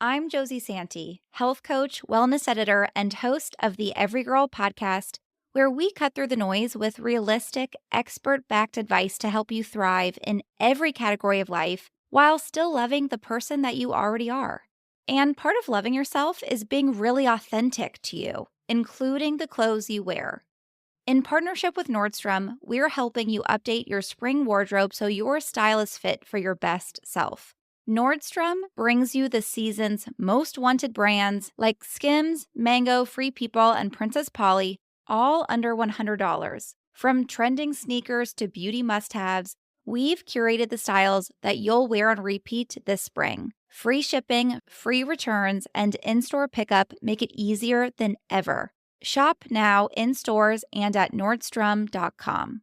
I'm Josie Santee, health coach, wellness editor, and host of the Every Girl podcast, where we cut through the noise with realistic, expert-backed advice to help you thrive in every category of life while still loving the person that you already are. And part of loving yourself is being really authentic to you, including the clothes you wear. In partnership with Nordstrom, we're helping you update your spring wardrobe so your style is fit for your best self. Nordstrom brings you the season's most wanted brands like Skims, Mango, Free People, and Princess Polly, all under $100. From trending sneakers to beauty must-haves, we've curated the styles that you'll wear on repeat this spring. Free shipping, free returns, and in-store pickup make it easier than ever. Shop now in stores and at Nordstrom.com.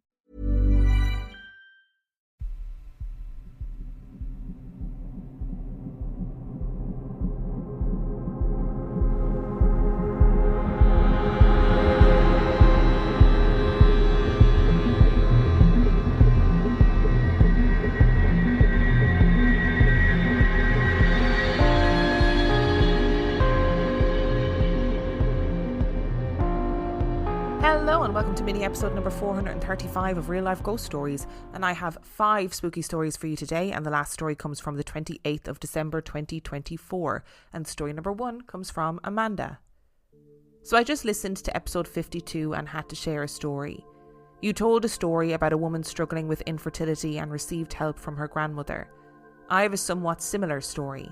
Hello and welcome to mini episode number 435 of Real Life Ghost Stories, and I have 5 spooky stories for you today, and the last story comes from the 28th of December 2024, and story number 1 comes from Amanda. So I just listened to episode 52 and had to share a story. You told a story about a woman struggling with infertility and received help from her grandmother. I have a somewhat similar story.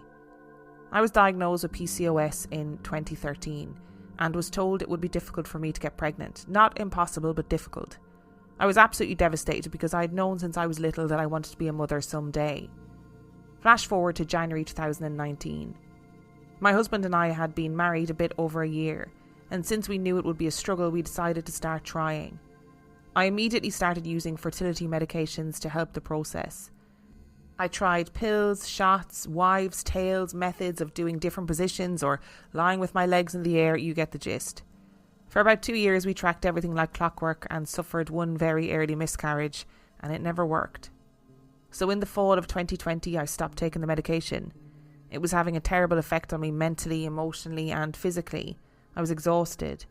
I was diagnosed with PCOS in 2013 and was told it would be difficult for me to get pregnant. Not impossible, but difficult. I was absolutely devastated because I had known since I was little that I wanted to be a mother someday. Flash forward to January 2019. My husband and I had been married a bit over a year, and since we knew it would be a struggle, we decided to start trying. I immediately started using fertility medications to help the process. I tried pills, shots, wives' tales, methods of doing different positions or lying with my legs in the air, you get the gist. For about 2 years we tracked everything like clockwork and suffered one very early miscarriage, and it never worked. So in the fall of 2020 I stopped taking the medication. It was having a terrible effect on me mentally, emotionally and physically. I was exhausted.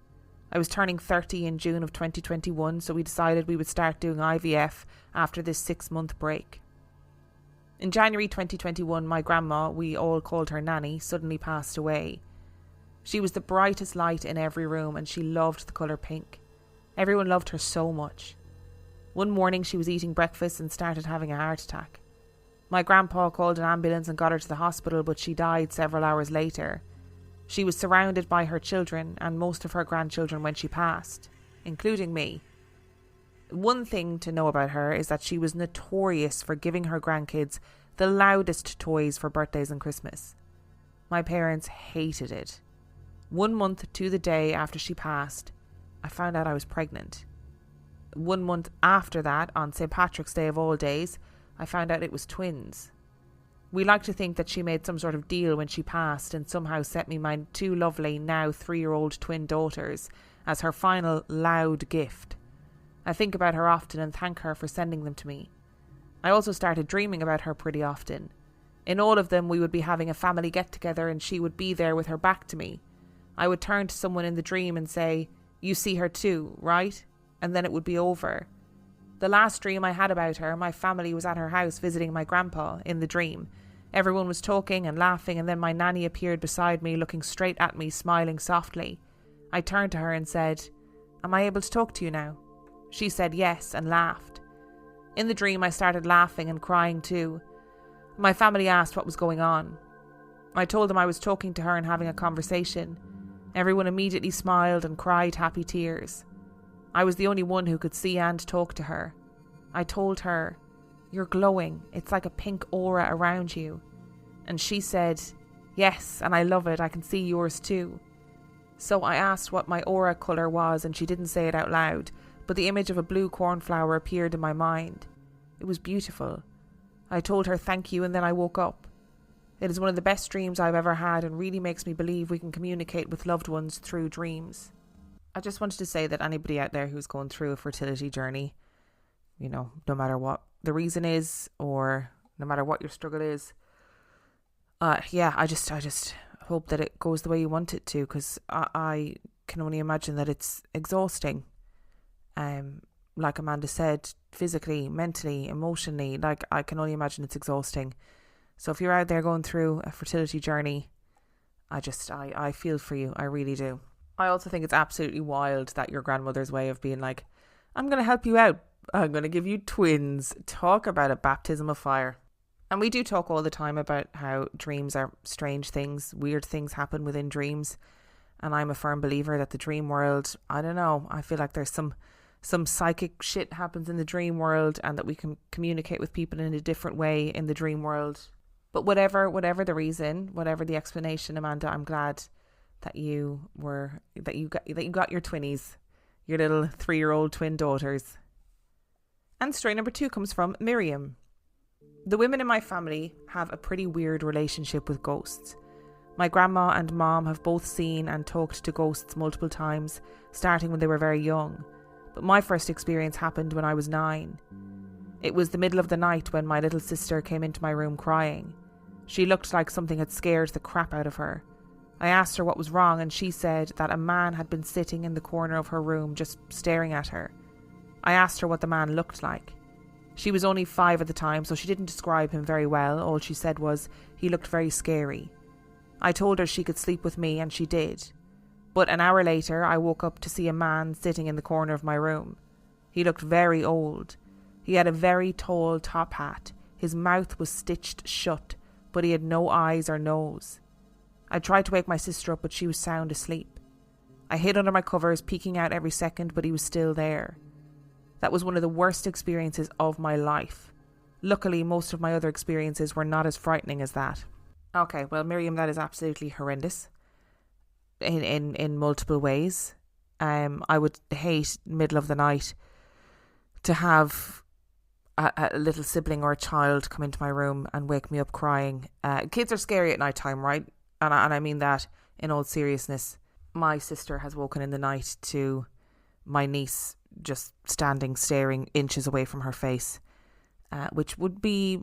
I was turning 30 in June of 2021, so we decided we would start doing IVF after this 6-month break. In January 2021, my grandma, we all called her Nanny, suddenly passed away. She was the brightest light in every room and she loved the colour pink. Everyone loved her so much. One morning she was eating breakfast and started having a heart attack. My grandpa called an ambulance and got her to the hospital, but she died several hours later. She was surrounded by her children and most of her grandchildren when she passed, including me. One thing to know about her is that she was notorious for giving her grandkids the loudest toys for birthdays and Christmas. My parents hated it. 1 month to the day after she passed, I found out I was pregnant. 1 month after that, on St. Patrick's Day of all days, I found out it was twins. We like to think that she made some sort of deal when she passed and somehow sent me my 2 lovely, now 3-year-old twin daughters as her final loud gift. I think about her often and thank her for sending them to me. I also started dreaming about her pretty often. In all of them we would be having a family get-together and she would be there with her back to me. I would turn to someone in the dream and say, "You see her too, right?" And then it would be over. The last dream I had about her, my family was at her house visiting my grandpa in the dream. Everyone was talking and laughing, and then my nanny appeared beside me, looking straight at me, smiling softly. I turned to her and said, "Am I able to talk to you now?" She said yes and laughed. In the dream I started laughing and crying too. My family asked what was going on. I told them I was talking to her and having a conversation. Everyone immediately smiled and cried happy tears. I was the only one who could see and talk to her. I told her, "You're glowing. It's like a pink aura around you." And she said, "Yes, and I love it. I can see yours too." So I asked what my aura colour was and she didn't say it out loud, but the image of a blue cornflower appeared in my mind. It was beautiful. I told her thank you and then I woke up. It is one of the best dreams I've ever had and really makes me believe we can communicate with loved ones through dreams. I just wanted to say that anybody out there who's going through a fertility journey, no matter what the reason is or no matter what your struggle is, I hope that it goes the way you want it to, because I can only imagine that it's exhausting. Like Amanda said, physically, mentally, emotionally, like I can only imagine it's exhausting. So if you're out there going through a fertility journey, I feel for you. I really do. I also think it's absolutely wild that your grandmother's way of being like, I'm going to help you out. I'm going to give you twins. Talk about a baptism of fire. And we do talk all the time about how dreams are strange things. Weird things happen within dreams. And I'm a firm believer that the dream world, I don't know, I feel like there's some psychic shit happens in the dream world, and that we can communicate with people in a different way in the dream world. But whatever the reason, whatever the explanation, Amanda, I'm glad that you got your twinnies, your little 3-year-old twin daughters. And story number 2 comes from Miriam. The women in my family have a pretty weird relationship with ghosts. My grandma and mom have both seen and talked to ghosts multiple times, starting when they were very young. But my first experience happened when I was 9. It was the middle of the night when my little sister came into my room crying. She looked like something had scared the crap out of her. I asked her what was wrong, and she said that a man had been sitting in the corner of her room just staring at her. I asked her what the man looked like. She was only 5 at the time, so she didn't describe him very well. All she said was he looked very scary. I told her she could sleep with me, and she did. But an hour later, I woke up to see a man sitting in the corner of my room. He looked very old. He had a very tall top hat. His mouth was stitched shut, but he had no eyes or nose. I tried to wake my sister up, but she was sound asleep. I hid under my covers, peeking out every second, but he was still there. That was one of the worst experiences of my life. Luckily, most of my other experiences were not as frightening as that. Okay, well, Miriam, that is absolutely horrendous. In multiple ways. I would hate middle of the night to have a little sibling or a child come into my room and wake me up crying. Kids are scary at night time, right? And I mean that in all seriousness. My sister has woken in the night to my niece just standing staring inches away from her face, which would be,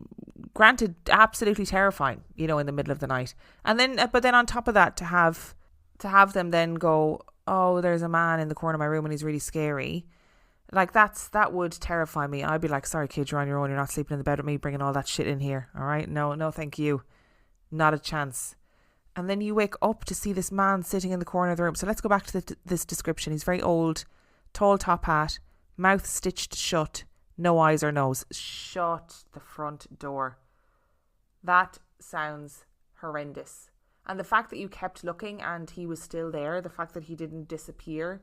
granted, absolutely terrifying, in the middle of the night. And then, but then on top of that, to have them then go, oh, there's a man in the corner of my room and he's really scary. Like that would terrify me. I'd be like, sorry kids, you're on your own. You're not sleeping in the bed with me, bringing all that shit in here. All right. No, thank you. Not a chance. And then you wake up to see this man sitting in the corner of the room. So let's go back to this description. He's very old, tall top hat, mouth stitched shut, no eyes or nose. Shut the front door. That sounds horrendous. And the fact that you kept looking and he was still there, the fact that he didn't disappear,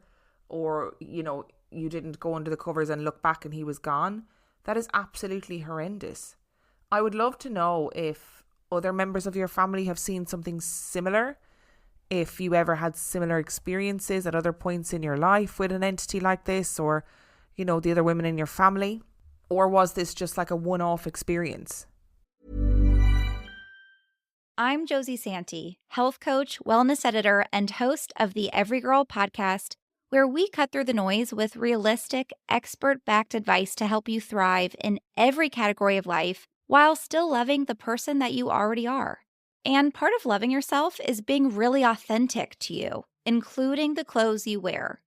or, you didn't go under the covers and look back and he was gone, that is absolutely horrendous. I would love to know if other members of your family have seen something similar, if you ever had similar experiences at other points in your life with an entity like this, or, the other women in your family, or was this just like a one-off experience? I'm Josie Santee, health coach, wellness editor, and host of the Every Girl podcast, where we cut through the noise with realistic, expert-backed advice to help you thrive in every category of life while still loving the person that you already are. And part of loving yourself is being really authentic to you, including the clothes you wear.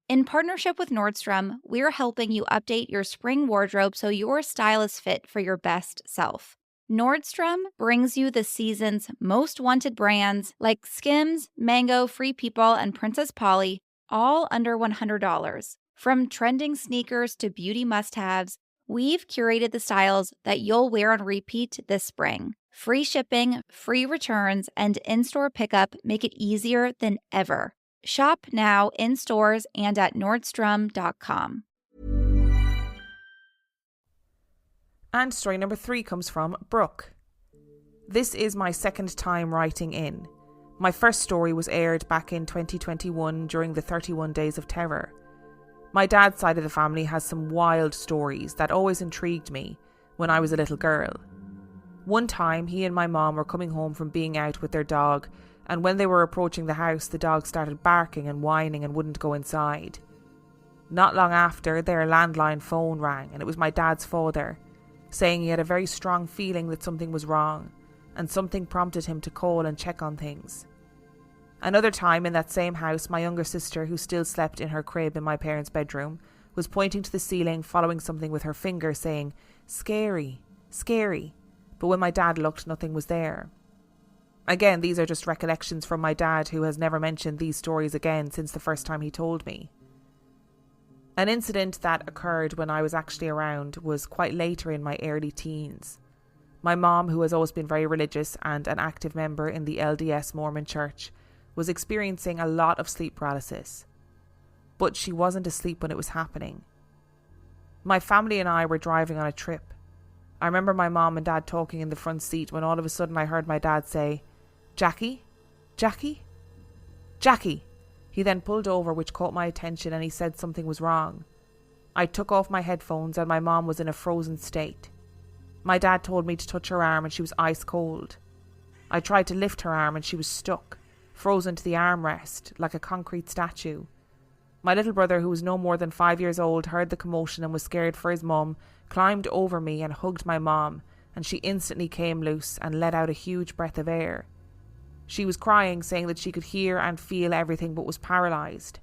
In partnership with Nordstrom, we're helping you update your spring wardrobe so your style is fit for your best self. Nordstrom brings you the season's most wanted brands like Skims, Mango, Free People, and Princess Polly, all under $100. From trending sneakers to beauty must-haves, we've curated the styles that you'll wear on repeat this spring. Free shipping, free returns, and in-store pickup make it easier than ever. Shop now in stores and at Nordstrom.com. And story number 3 comes from Brooke. This is my second time writing in. My first story was aired back in 2021 during the 31 Days of Terror. My dad's side of the family has some wild stories that always intrigued me when I was a little girl. One time, he and my mom were coming home from being out with their dog, and when they were approaching the house, the dog started barking and whining and wouldn't go inside. Not long after, their landline phone rang, and it was my dad's father, saying he had a very strong feeling that something was wrong, and something prompted him to call and check on things. Another time in that same house, my younger sister, who still slept in her crib in my parents' bedroom, was pointing to the ceiling, following something with her finger, saying, "Scary, scary." But when my dad looked, nothing was there. Again, these are just recollections from my dad, who has never mentioned these stories again since the first time he told me. An incident that occurred when I was actually around was quite later in my early teens. My mom, who has always been very religious and an active member in the LDS Mormon Church, was experiencing a lot of sleep paralysis. But she wasn't asleep when it was happening. My family and I were driving on a trip. I remember my mom and dad talking in the front seat when all of a sudden I heard my dad say, "Jackie? Jackie? Jackie!" He then pulled over, which caught my attention, and he said something was wrong. I took off my headphones and my mom was in a frozen state. My dad told me to touch her arm and she was ice cold. I tried to lift her arm and she was stuck, frozen to the armrest, like a concrete statue. My little brother, who was no more than 5 years old, heard the commotion and was scared for his mum, climbed over me and hugged my mom, and she instantly came loose and let out a huge breath of air. She was crying, saying that she could hear and feel everything but was paralysed.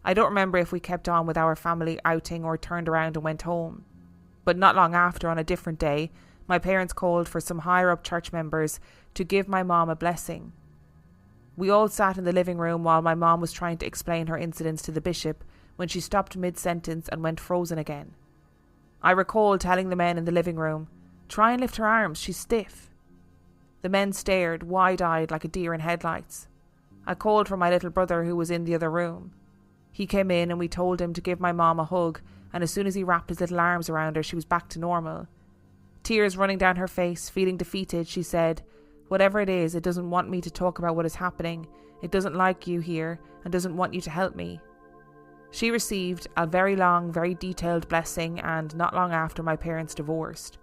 I don't remember if we kept on with our family outing or turned around and went home. But not long after, on a different day, my parents called for some higher up church members to give my mom a blessing. We all sat in the living room while my mom was trying to explain her incidents to the bishop when she stopped mid-sentence and went frozen again. I recall telling the men in the living room, "Try and lift her arms, she's stiff." The men stared, wide-eyed like a deer in headlights. I called for my little brother, who was in the other room. He came in and we told him to give my mom a hug, and as soon as he wrapped his little arms around her, she was back to normal. Tears running down her face, feeling defeated, she said, "Whatever it is, it doesn't want me to talk about what is happening. It doesn't like you here and doesn't want you to help me." She received a very long, very detailed blessing, and not long after, my parents divorced.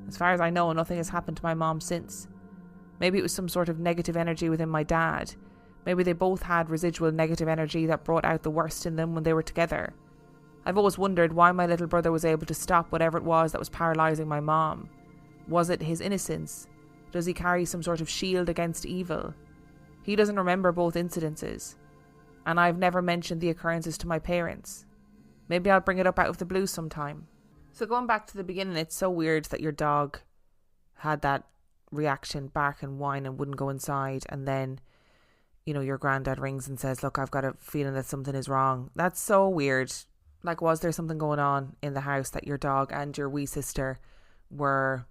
As far as I know, nothing has happened to my mom since. Maybe it was some sort of negative energy within my dad. Maybe they both had residual negative energy that brought out the worst in them when they were together. I've always wondered why my little brother was able to stop whatever it was that was paralysing my mom. Was it his innocence? Does he carry some sort of shield against evil? He doesn't remember both incidences. And I've never mentioned the occurrences to my parents. Maybe I'll bring it up out of the blue sometime. So going back to the beginning, it's so weird that your dog had that reaction, bark and whine, and wouldn't go inside, and then, you know, your granddad rings and says, "Look, I've got a feeling that something is wrong." That's so weird. Like, was there something going on in the house that your dog and your wee sister were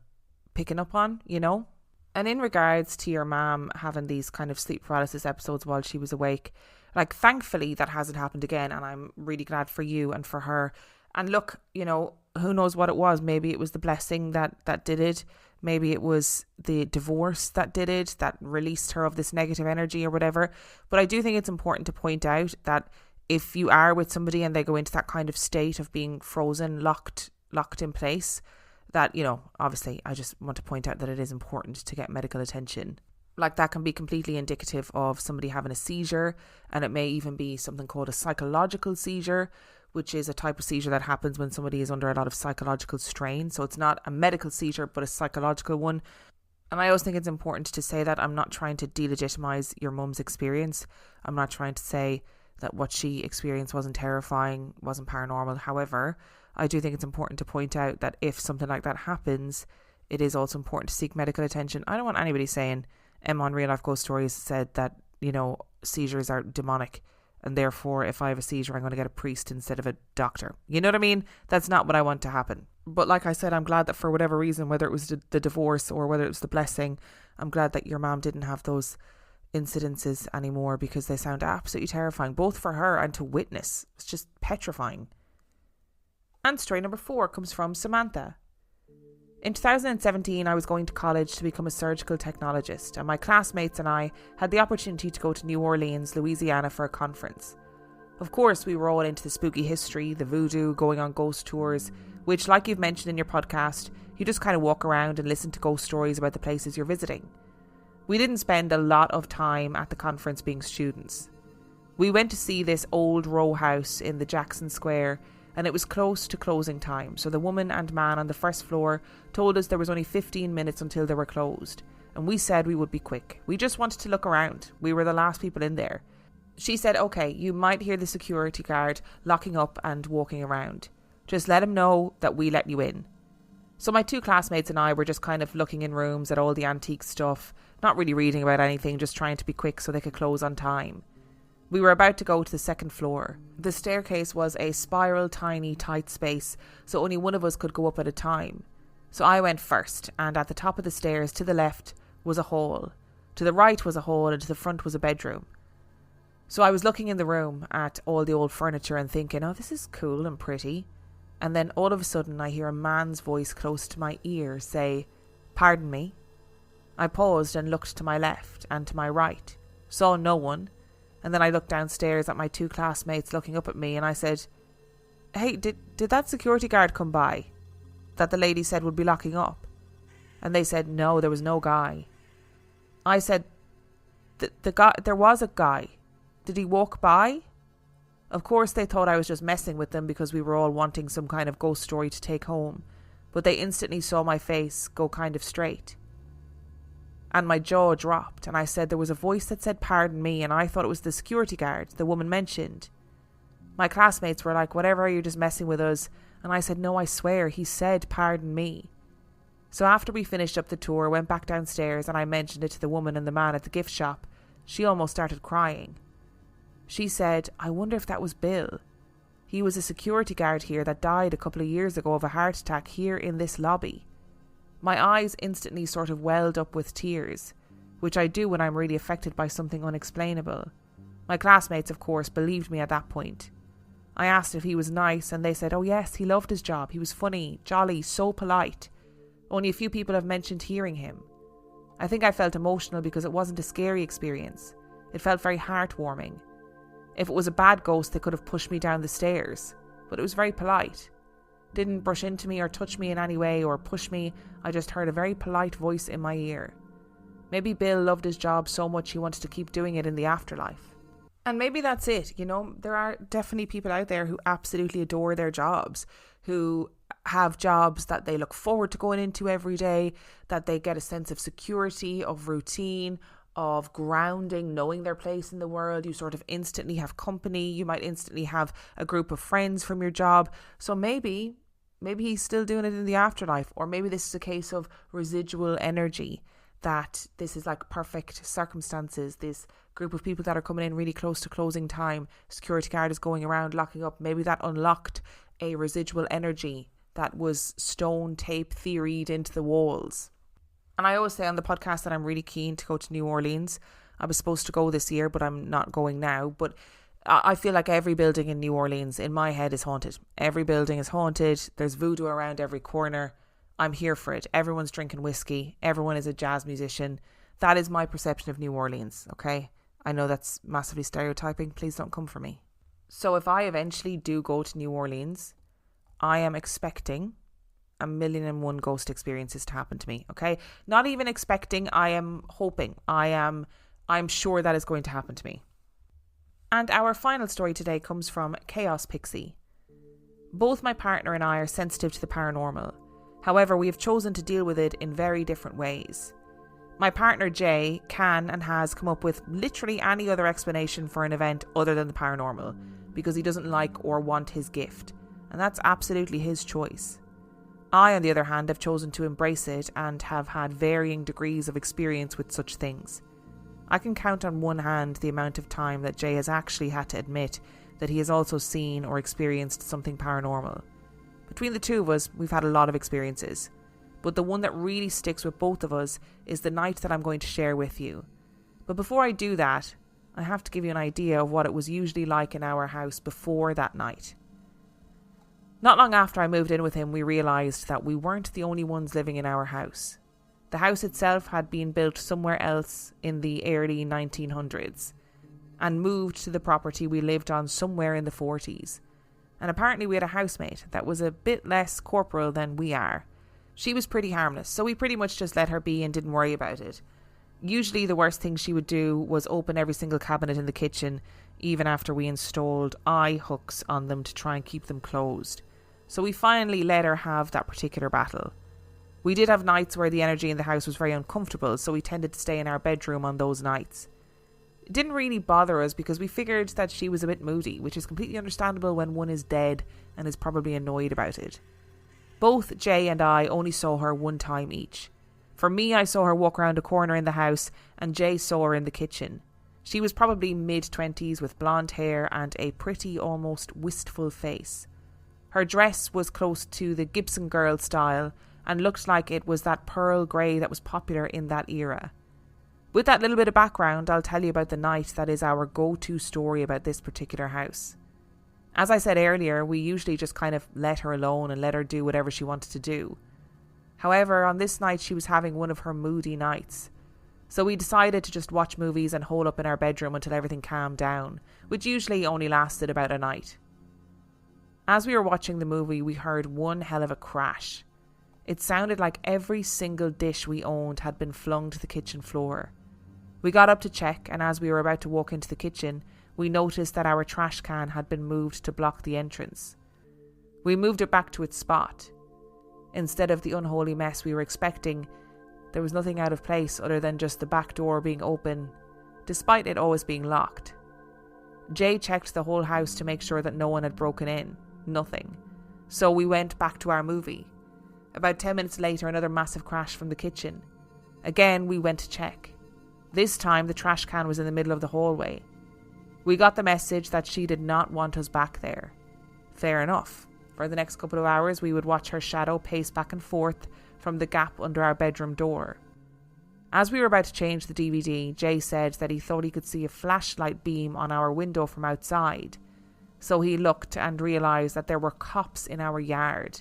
picking up on, you know? And in regards to your mom having these kind of sleep paralysis episodes while she was awake, like, thankfully that hasn't happened again, and I'm really glad for you and for her. And look, you know, who knows what it was. Maybe it was the blessing that did it. Maybe it was the divorce that did it, that released her of this negative energy or whatever. But I do think it's important to point out that if you are with somebody and they go into that kind of state of being frozen, locked in place, that, you know, obviously I just want to point out that it is important to get medical attention. Like, that can be completely indicative of somebody having a seizure, and it may even be something called a psychological seizure, which is a type of seizure that happens when somebody is under a lot of psychological strain. So it's not a medical seizure, but a psychological one. And I always think it's important to say that I'm not trying to delegitimize your mum's experience. I'm not trying to say that what she experienced wasn't terrifying, wasn't paranormal. However, I do think it's important to point out that if something like that happens, it is also important to seek medical attention. I don't want anybody saying Emma on Real Life Ghost Stories said that, you know, seizures are demonic, and therefore if I have a seizure I'm going to get a priest instead of a doctor. You know what I mean? That's not what I want to happen. But like I said, I'm glad that for whatever reason, whether it was the divorce or whether it was the blessing, I'm glad that your mom didn't have those incidences anymore, because they sound absolutely terrifying, both for her and to witness. It's just petrifying. And story number 4 comes from Samantha. In 2017, I was going to college to become a surgical technologist, and my classmates and I had the opportunity to go to New Orleans, Louisiana for a conference. Of course, we were all into the spooky history, the voodoo, going on ghost tours, which, like you've mentioned in your podcast, you just kind of walk around and listen to ghost stories about the places you're visiting. We didn't spend a lot of time at the conference being students. We went to see this old row house in the Jackson Square, and it was close to closing time, so the woman and man on the first floor told us there was only 15 minutes until they were closed, and we said we would be quick. We just wanted to look around. We were the last people in there. She said, okay, you might hear the security guard locking up and walking around. Just let him know that we let you in. So my 2 classmates and I were just kind of looking in rooms at all the antique stuff, not really reading about anything, just trying to be quick so they could close on time. We were about to go to the 2nd floor. The staircase was a spiral, tiny, tight space, so only one of us could go up at a time. So I went first, and at the top of the stairs to the left was a hall. To the right was a hall, and to the front was a bedroom. So I was looking in the room at all the old furniture and thinking, oh, this is cool and pretty. And then all of a sudden I hear a man's voice close to my ear say, "Pardon me." I paused and looked to my left and to my right, saw no one, and then I looked downstairs at my 2 classmates looking up at me, and I said, "Hey, did that security guard come by that the lady said would be locking up?" And they said, "No, there was no guy." I said, the guy, there was a guy. Did he walk by?" Of course they thought I was just messing with them because we were all wanting some kind of ghost story to take home, but they instantly saw my face go kind of straight. And my jaw dropped, and I said there was a voice that said "Pardon me," and I thought it was the security guard the woman mentioned. My classmates were like, "Whatever, you're just messing with us." And I said, "No, I swear, he said pardon me." So after we finished up the tour, went back downstairs, and I mentioned it to the woman and the man at the gift shop. She almost started crying. She said, "I wonder if that was Bill. He was a security guard here that died a couple of years ago of a heart attack here in this lobby." My eyes instantly sort of welled up with tears, which I do when I'm really affected by something unexplainable. My classmates, of course, believed me at that point. I asked if he was nice, and they said, "Oh yes, he loved his job. He was funny, jolly, so polite. Only a few people have mentioned hearing him." I think I felt emotional because it wasn't a scary experience. It felt very heartwarming. If it was a bad ghost, they could have pushed me down the stairs, but it was very polite. Didn't brush into me or touch me in any way or push me. I just heard a very polite voice in my ear. Maybe Bill loved his job so much he wanted to keep doing it in the afterlife. And maybe that's it. You know, there are definitely people out there who absolutely adore their jobs, who have jobs that they look forward to going into every day, that they get a sense of security, of routine, of grounding, knowing their place in the world. You sort of instantly have company. You might instantly have a group of friends from your job. So maybe he's still doing it in the afterlife, or maybe this is a case of residual energy, that this is like perfect circumstances, this group of people that are coming in really close to closing time, security guard is going around locking up. Maybe that unlocked a residual energy that was stone tape theoried into the walls. And I always say on the podcast that I'm really keen to go to New Orleans. I was supposed to go this year, but I'm not going now. But I feel like every building in New Orleans, in my head, is haunted. Every building is haunted. There's voodoo around every corner. I'm here for it. Everyone's drinking whiskey. Everyone is a jazz musician. That is my perception of New Orleans, okay? I know that's massively stereotyping. Please don't come for me. So if I eventually do go to New Orleans, I am expecting 1,000,001 ghost experiences to happen to me, okay? Not even expecting, I am hoping. I'm sure that is going to happen to me. And our final story today comes from Chaos Pixie. Both my partner and I are sensitive to the paranormal. However, we have chosen to deal with it in very different ways. My partner Jay can and has come up with literally any other explanation for an event other than the paranormal, because he doesn't like or want his gift, and that's absolutely his choice. I, on the other hand, have chosen to embrace it and have had varying degrees of experience with such things. I can count on one hand the amount of time that Jay has actually had to admit that he has also seen or experienced something paranormal. Between the two of us, we've had a lot of experiences, but the one that really sticks with both of us is the night that I'm going to share with you. But before I do that, I have to give you an idea of what it was usually like in our house before that night. Not long after I moved in with him, we realised that we weren't the only ones living in our house. The house itself had been built somewhere else in the early 1900s and moved to the property we lived on somewhere in the 40s. And apparently we had a housemate that was a bit less corporal than we are. She was pretty harmless, so we pretty much just let her be and didn't worry about it. Usually the worst thing she would do was open every single cabinet in the kitchen, even after we installed eye hooks on them to try and keep them closed. So we finally let her have that particular battle. We did have nights where the energy in the house was very uncomfortable, so we tended to stay in our bedroom on those nights. It didn't really bother us because we figured that she was a bit moody, which is completely understandable when one is dead and is probably annoyed about it. Both Jay and I only saw her one time each. For me, I saw her walk around a corner in the house, and Jay saw her in the kitchen. She was probably mid-20s with blonde hair and a pretty, almost wistful face. Her dress was close to the Gibson Girl style and looked like it was that pearl grey that was popular in that era. With that little bit of background, I'll tell you about the night that is our go-to story about this particular house. As I said earlier, we usually just kind of let her alone and let her do whatever she wanted to do. However, on this night she was having one of her moody nights. So we decided to just watch movies and hole up in our bedroom until everything calmed down, which usually only lasted about a night. As we were watching the movie, we heard one hell of a crash. It sounded like every single dish we owned had been flung to the kitchen floor. We got up to check, and as we were about to walk into the kitchen, we noticed that our trash can had been moved to block the entrance. We moved it back to its spot. Instead of the unholy mess we were expecting, there was nothing out of place other than just the back door being open, despite it always being locked. Jay checked the whole house to make sure that no one had broken in. Nothing. So we went back to our movie. About 10 minutes later, another massive crash from the kitchen. Again, we went to check. This time, the trash can was in the middle of the hallway. We got the message that she did not want us back there. Fair enough. For the next couple of hours, we would watch her shadow pace back and forth from the gap under our bedroom door. As we were about to change the DVD, Jay said that he thought he could see a flashlight beam on our window from outside. So he looked and realised that there were cops in our yard.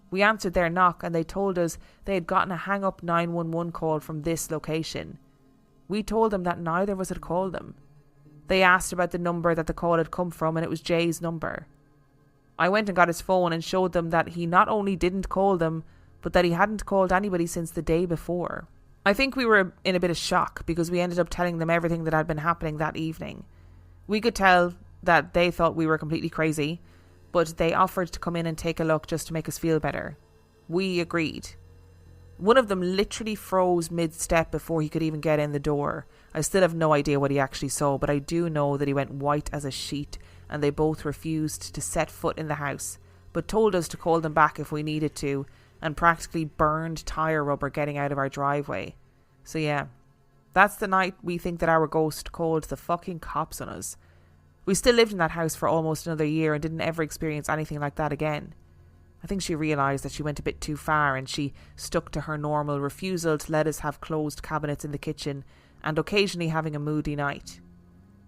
We answered their knock and they told us they had gotten a hang-up 911 call from this location. We told them that neither of us had called them. They asked about the number that the call had come from, and it was Jay's number. I went and got his phone and showed them that he not only didn't call them, but that he hadn't called anybody since the day before. I think we were in a bit of shock because we ended up telling them everything that had been happening that evening. We could tell that they thought we were completely crazy, but they offered to come in and take a look just to make us feel better. We agreed. One of them literally froze mid-step before he could even get in the door. I still have no idea what he actually saw, but I do know that he went white as a sheet, and they both refused to set foot in the house, but told us to call them back if we needed to, and practically burned tyre rubber getting out of our driveway. So yeah, that's the night we think that our ghost called the fucking cops on us. We still lived in that house for almost another year and didn't ever experience anything like that again. I think she realised that she went a bit too far and she stuck to her normal refusal to let us have closed cabinets in the kitchen and occasionally having a moody night.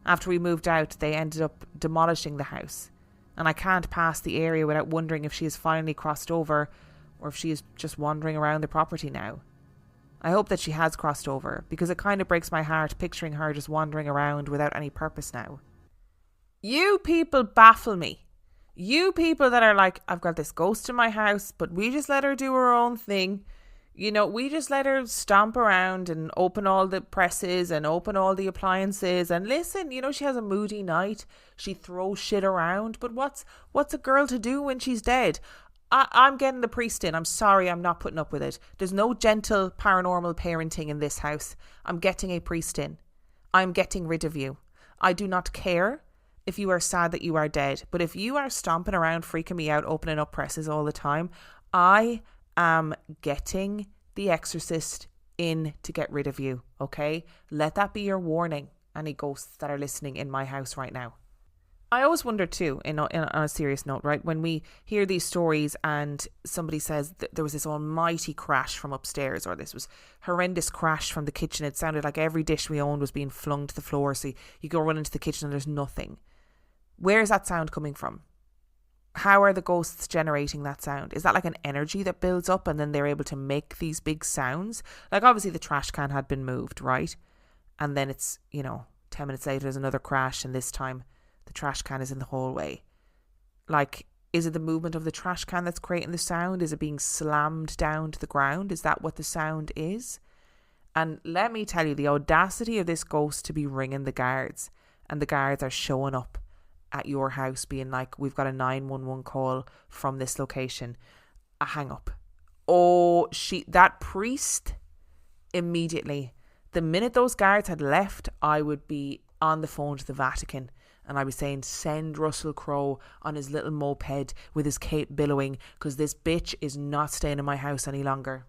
After we moved out, they ended up demolishing the house, and I can't pass the area without wondering if she has finally crossed over or if she is just wandering around the property now. I hope that she has crossed over, because it kind of breaks my heart picturing her just wandering around without any purpose now. You people baffle me. You people that are like, I've got this ghost in my house, but we just let her do her own thing. You know, we just let her stomp around and open all the presses and open all the appliances. And listen, you know, she has a moody night. She throws shit around. But what's a girl to do when she's dead? I'm getting the priest in. I'm sorry, I'm not putting up with it. There's no gentle paranormal parenting in this house. I'm getting a priest in. I'm getting rid of you. I do not care if you are sad that you are dead. But if you are stomping around, freaking me out, opening up presses all the time, I am getting the exorcist in to get rid of you, okay? Let that be your warning, any ghosts that are listening in my house right now. I always wonder too, on a serious note, right? When we hear these stories and somebody says that there was this almighty crash from upstairs, or this was horrendous crash from the kitchen. It sounded like every dish we owned was being flung to the floor. So you go run into the kitchen and there's nothing. Where is that sound coming from? How are the ghosts generating that sound? Is that like an energy that builds up and then they're able to make these big sounds? Like obviously the trash can had been moved, right? And then it's, 10 minutes later there's another crash, and this time the trash can is in the hallway. Like, is it the movement of the trash can that's creating the sound? Is it being slammed down to the ground? Is that what the sound is? And let me tell you, the audacity of this ghost to be ringing the guards, and the guards are showing up at your house being like, we've got a 911 call from this location. A hang up. Oh, that priest, immediately. The minute those guards had left, I would be on the phone to the Vatican. And I was saying, send Russell Crowe on his little moped with his cape billowing, because this bitch is not staying in my house any longer.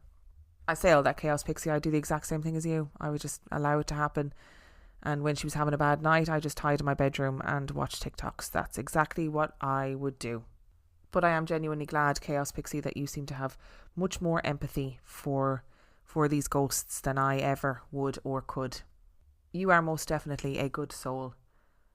I say all that, Chaos Pixie. I do the exact same thing as you. I would just allow it to happen. And when she was having a bad night, I just hide in my bedroom and watch TikToks. That's exactly what I would do. But I am genuinely glad, Chaos Pixie, that you seem to have much more empathy for these ghosts than I ever would or could. You are most definitely a good soul.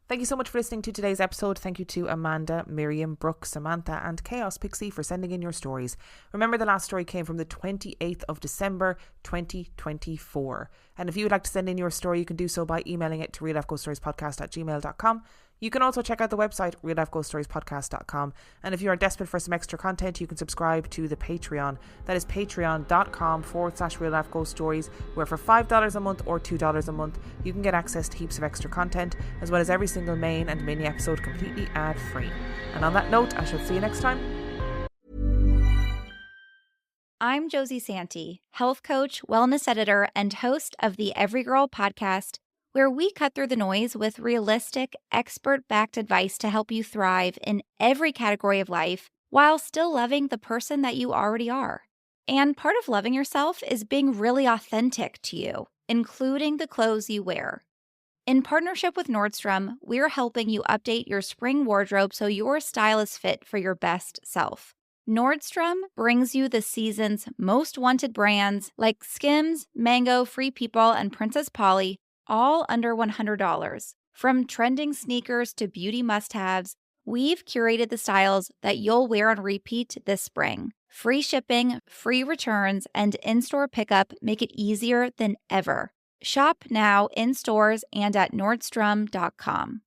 Thank you so much for listening to today's episode. Thank you to Amanda, Miriam, Brooke, Samantha and Chaos Pixie for sending in your stories. Remember, the last story came from the 28th of December 2024. And if you would like to send in your story, you can do so by emailing it to reallifeghoststoriespodcast@gmail.com. You can also check out the website reallifeghoststoriespodcast.com. And if you are desperate for some extra content, you can subscribe to the Patreon. That is patreon.com/reallifeghoststories, where for $5 a month or $2 a month, you can get access to heaps of extra content, as well as every single main and mini episode completely ad-free. And on that note, I shall see you next time. I'm Josie Santee, health coach, wellness editor, and host of the Every Girl podcast, where we cut through the noise with realistic, expert-backed advice to help you thrive in every category of life while still loving the person that you already are. And part of loving yourself is being really authentic to you, including the clothes you wear. In partnership with Nordstrom, we're helping you update your spring wardrobe so your style is fit for your best self. Nordstrom brings you the season's most wanted brands like Skims, Mango, Free People, and Princess Polly, all under $100. From trending sneakers to beauty must-haves, we've curated the styles that you'll wear on repeat this spring. Free shipping, free returns, and in-store pickup make it easier than ever. Shop now in stores and at Nordstrom.com.